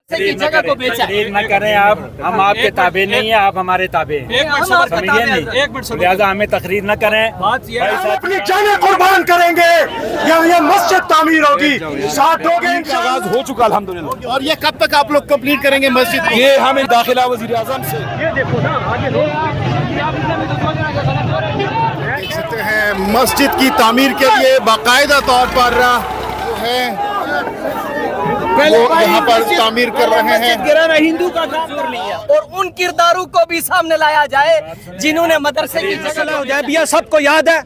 की जगह को बेचा। न करें आप, हम आपके ताबे नहीं है, आप हमारे ताबे हैं। समझिए नहीं, लिहाजा हमें तकरीर न करें। हम अपनी जानें कुर्बान करेंगे या ये मस्जिद तामीर होगी, साथ दोगे इंशाअल्लाह। हो चुका अल्हम्दुलिल्लाह। और ये कब तक आप लोग कंप्लीट करेंगे मस्जिद को? ये हमें दाखिला वज़ीर आज़म से देख सकते हैं मस्जिद की तामीर के लिए बाकायदा तौर पर जो है वो यहाँ पर तामीर कर रहे हैं। गिराना हिंदू का काम नहीं है और उन किरदारों को भी सामने लाया जाए जिन्होंने मदरसे की सुलह हुदैबिया सबको याद है।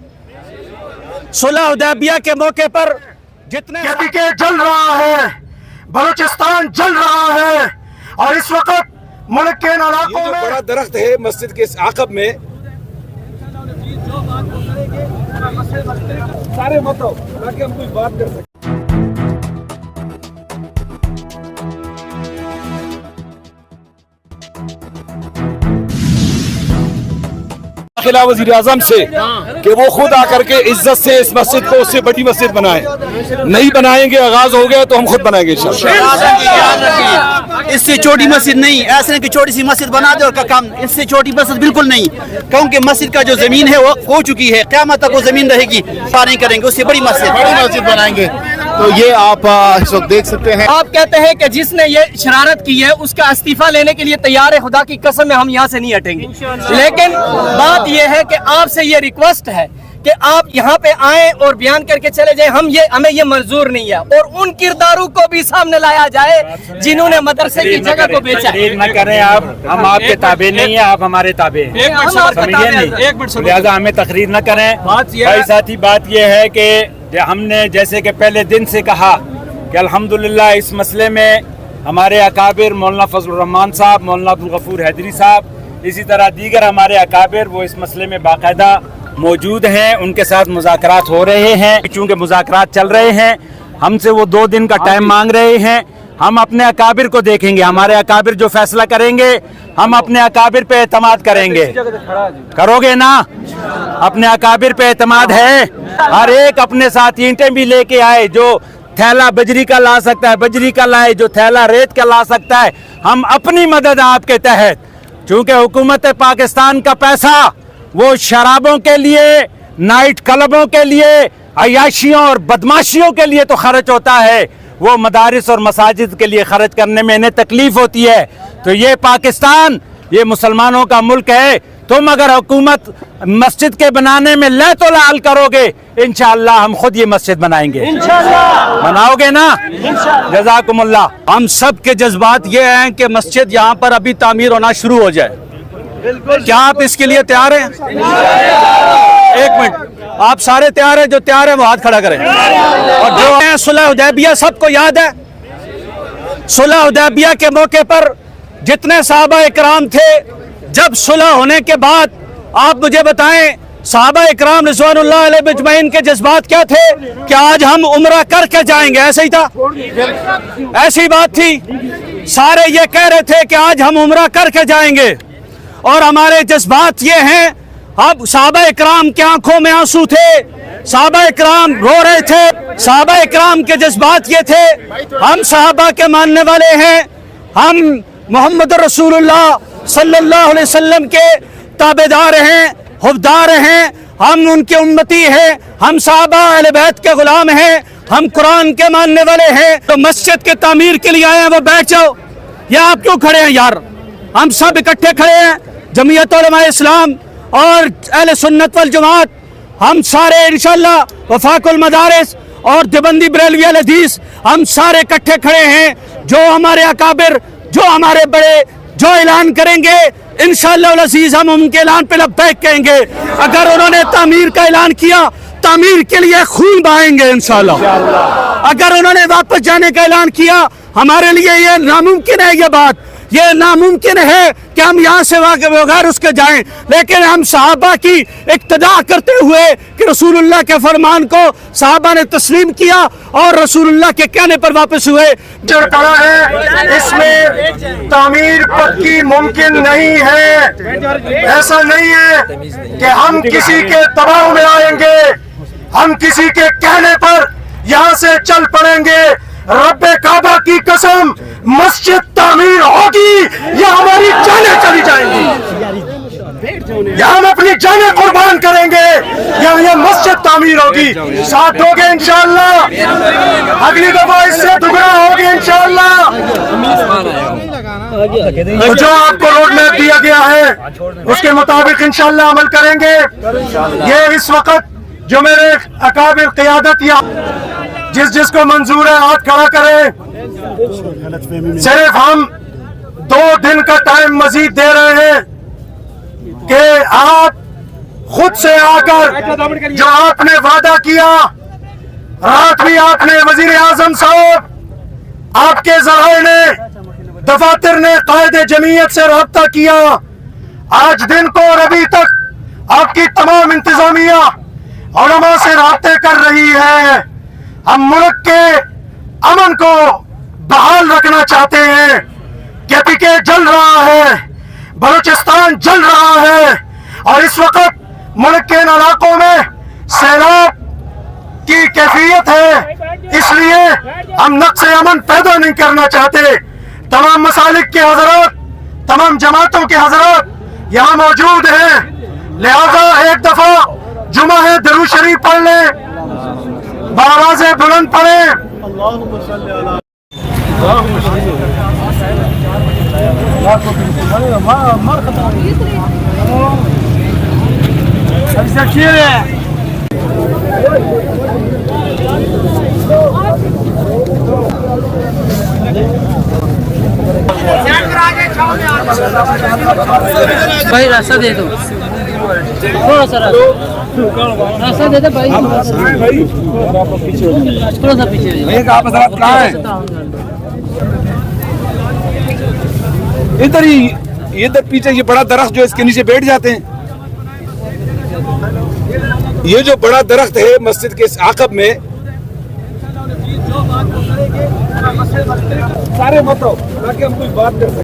सुलह हुदैबिया के मौके पर जितने के जल रहा है, बलूचिस्तान जल रहा है और इस वक्त मुल्क के इन इलाकों जो में बड़ा दरख्त है मस्जिद के आकब में, सारे मत हो ताकि हम कुछ बात कर सकें। दाखिला वज़ीर आज़म से कि वो खुद आकर के इज्जत से इस मस्जिद को उससे बड़ी मस्जिद बनाए। नहीं बनाएंगे, आगाज हो गया तो हम खुद बनाएंगे इंशाअल्लाह। इससे छोटी मस्जिद नहीं, ऐसे नहीं कि छोटी सी मस्जिद बना दे और का काम, इससे छोटी मस्जिद बिल्कुल नहीं, क्योंकि मस्जिद का जो जमीन है वो हो चुकी है, क़यामत तक वो जमीन रहेगी, नहीं करेंगे, उससे बड़ी मस्जिद बनाएंगे। तो ये आप इस वक्त देख सकते हैं। आप कहते हैं कि जिसने ये शरारत की है उसका इस्तीफा लेने के लिए तैयार है। खुदा की कसम है हम यहाँ से नहीं हटेंगे, लेकिन बात यह है कि आपसे ये रिक्वेस्ट है कि आप यहाँ पे आए और बयान करके चले जाए। हमें ये मंजूर नहीं है और उन किरदारों को भी सामने लाया जाए जिन्होंने मदरसे की जगह को बेचा। न करें आप, हम आपके ताबे नहीं है, आप हमारे ताबे हैं। समझिए नहीं, लिहाजा हमें तकरीर न करें। भाई साथी, बात यह है कि हमने जैसे कि पहले दिन से कहा कि अल्हम्दुलिल्लाह इस मसले में हमारे अकाबिर मौलाना फजलुर रहमान साहब, मौलाना अब्दुल गफूर हैदरी साहब, इसी तरह दीगर हमारे अकाबिर वो इस मसले में बाकायदा मौजूद हैं। उनके साथ मुज़ाकरात हो रहे हैं। चूँकि मुज़ाकरात चल रहे हैं, हमसे वो 2 दिन का टाइम मांग रहे हैं। हम अपने अकाबिर को देखेंगे, हमारे अकाबिर जो फैसला करेंगे हम अपने अकाबिर पे एतमाद करेंगे। करोगे ना? अपने अकाबिर पे एतमाद है। हर एक अपने साथ ईंटें भी लेके आए, जो थैला बजरी का ला सकता है बजरी का लाए, जो थैला रेत का ला सकता है। हम अपनी मदद आपके तहत, चूँकि हुकूमत पाकिस्तान का पैसा वो शराबों के लिए, नाइट क्लबों के लिए, अयाशियों और बदमाशियों के लिए तो खर्च होता है, वो मदारिस और मसाजिद के लिए खर्च करने में इन्हें तकलीफ होती है। तो ये पाकिस्तान, ये मुसलमानों का मुल्क है। तुम अगर हुकूमत मस्जिद के बनाने में ले तो लाल करोगे, इंशाअल्लाह हम खुद ये मस्जिद बनाएंगे। बनाओगे ना? जज़ाकुमुल्लाह। हम सब के जज्बात ये हैं कि मस्जिद यहाँ पर अभी तामीर होना शुरू हो जाए। क्या आप इसके लिए तैयार हैं? एक मिनट, आप सारे तैयार हैं? जो तैयार है वो हाथ खड़ा करें। और जो है सुलह हुदैबिया सबको याद है। सुलह हुदैबिया के मौके पर जितने सहाबा इकराम थे, जब सुलह होने के बाद आप मुझे बताएं सहाबा इकराम रिज़वानुल्लाह अलैहिम अजमईन के जज्बात क्या थे कि आज हम उम्रा करके जाएंगे? ऐसे ही था, ऐसी बात थी। सारे ये कह रहे थे कि आज हम उम्रा करके जाएंगे और हमारे जज्बात ये हैं। अब सहाबा इकराम के आंखों में आंसू थे, सहाबा इकराम रो रहे थे। सहाबा इकराम के जज्बात ये थे, हम सहाबा के मानने वाले हैं, हम मोहम्मद रसूलुल्लाह सल्लल्लाहु अलैहि वसल्लम के ताबेदार हैं, हुब्बार हैं, हम उनके उम्मती हैं, हम सहाबा अहले बैत के गुलाम हैं, हम कुरान के मानने वाले हैं। तो मस्जिद के तामीर के लिए आए हैं, वो बैठ जाओ। या आप क्यों खड़े हैं यार? हम सब इकट्ठे खड़े हैं, जमीयत उलमा इस्लाम और अहले सुन्नत वल जमात, हम सारे इंशाअल्लाह वफाकुल मदारिस और देवबंदी बरेलवी अल हदीस, हम सारे इकट्ठे खड़े हैं। जो हमारे अकाबिर, जो हमारे बड़े जो ऐलान करेंगे इंशाअल्लाह अल अज़ीज़ हम उनके ऐलान पे लब्बैक कहेंगे। अगर उन्होंने तामीर का ऐलान किया, तामीर के लिए खून बहाएंगे इंशाअल्लाह। अगर उन्होंने वापस जाने का ऐलान किया, हमारे लिए ये नामुमकिन है, ये बात ये नामुमकिन है कि हम यहाँ से बगैर उसके जाएं, लेकिन हम सहाबा की इक्तदा करते हुए कि रसूलुल्लाह के फरमान को सहाबा ने तस्लीम किया और रसूलुल्लाह के कहने पर वापस हुए। जो पड़ा है इसमें तामीर पक्की मुमकिन नहीं है। ऐसा नहीं है कि हम किसी के दबाव में आएंगे, हम किसी के कहने पर यहाँ से चल पड़ेंगे। रब्बे काबा की कसम मस्जिद तामीर होगी या हमारी जानें चली जाएंगी, या हम अपनी जानें कुर्बान करेंगे या ये मस्जिद तामीर होगी। साथ दोगे इंशाअल्लाह, अगली दफा इससे दुगना होगी इंशाअल्लाह। तो जो आपको रोड मैप दिया गया है उसके मुताबिक इंशाअल्लाह अमल करेंगे। ये इस वक्त जो मेरे अकाबिर क़ियादत या जिसको मंजूर है हाथ खड़ा करें। सिर्फ हम 2 दिन का टाइम मजीद दे रहे हैं कि आप खुद से आकर जो आपने वादा किया, रात भी आपने वजीर आजम साहब, आपके ज़राए ने, दफातर ने कायदे जमीयत से राब्ता किया, आज दिन को और अभी तक आपकी तमाम इंतजामिया उलमा से राब्ते कर रही है। हम मुल्क के अमन को बहाल रखना चाहते हैं। केपीके जल रहा है, बलूचिस्तान जल रहा है और इस वक्त मुल्क के इन इलाकों में सैलाब की कैफियत है, इसलिए हम नक्श अमन पैदा नहीं करना चाहते। तमाम मसालिक के हजरात, तमाम जमातों के हजरात यहाँ मौजूद हैं, लिहाजा एक दफा जुमा है दरूद शरीफ पढ़ लें, बाराज़े बुलंद पढ़ें। भाई रास्ता दे दो, थोड़ा सा रास्ता दे दो भाई, थोड़ा सा पीछे कहाँ है? इधर ही, इधर पीछे ये बड़ा दरख्त जो इसके नीचे बैठ जाते हैं, ये जो बड़ा दरख्त है मस्जिद के इस आकब में, सारे मत हो ताकि हम कोई बात कर सकें।